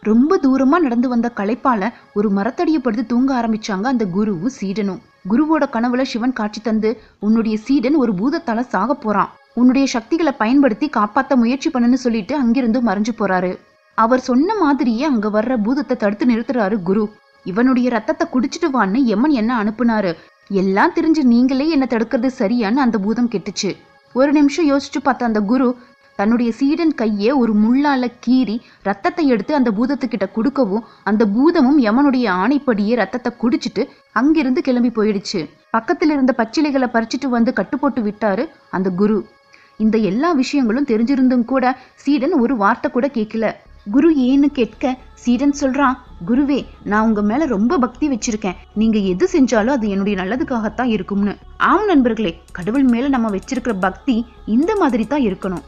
ரொம்ப தூரமா நடந்து வந்த களைப்பால ஒரு மரத்தடியை படுத்து தூங்க ஆரம்பிச்சாங்க அந்த குருவும் சீடனும். குருவோட கனவுல சிவன் காட்சி தந்து, உன்னுடைய சீடன் ஒரு பூதத்தால சாக போறான், உன்னுடைய சக்திகளை பயன்படுத்தி காப்பாத்த முயற்சி பண்ணுன்னு சொல்லிட்டு அங்கிருந்து மறைஞ்சு போறாரு. அவர் சொன்ன மாதிரியே அங்க வர்ற பூதத்தை தடுத்து நிறுத்துறாரு குரு. இவனுடைய ரத்தத்தை குடிச்சிட்டு வான்னு யமன் என்ன அனுப்புனாரு, எல்லாம் தெரிஞ்சு நீங்களே என்ன தடுக்கிறது சரியான்னு அந்த பூதம் கெட்டுச்சு. ஒரு நிமிஷம் யோசிச்சு பார்த்த அந்த குரு தன்னுடைய சீடன் கையே ஒரு முள்ளால கீறி ரத்தத்தை எடுத்து அந்த பூதத்துக்கிட்ட கொடுக்கவும், அந்த பூதமும் யமனுடைய ஆணைப்படியே ரத்தத்தை குடிச்சிட்டு அங்கிருந்து கிளம்பி போயிடுச்சு. பக்கத்துல இருந்த பச்சிலைகளை பறிச்சுட்டு வந்து கட்டுப்போட்டு விட்டாரு அந்த குரு. இந்த எல்லா விஷயங்களும் தெரிஞ்சிருந்தும் கூட சீடன் ஒரு வார்த்தை கூட கேட்கல. குரு ஏன்னு கேட்க சீடன் சொல்றான், குருவே, நான் உங்க மேல ரொம்ப பக்தி வச்சிருக்கேன், நீங்க எது செஞ்சாலும் அது என்னுடைய நல்லதுக்காகத்தான் இருக்கும்னு. ஆம் நண்பர்களே, கடவுள் மேல நம்ம வச்சிருக்கிற பக்தி இந்த மாதிரி தான் இருக்கணும்.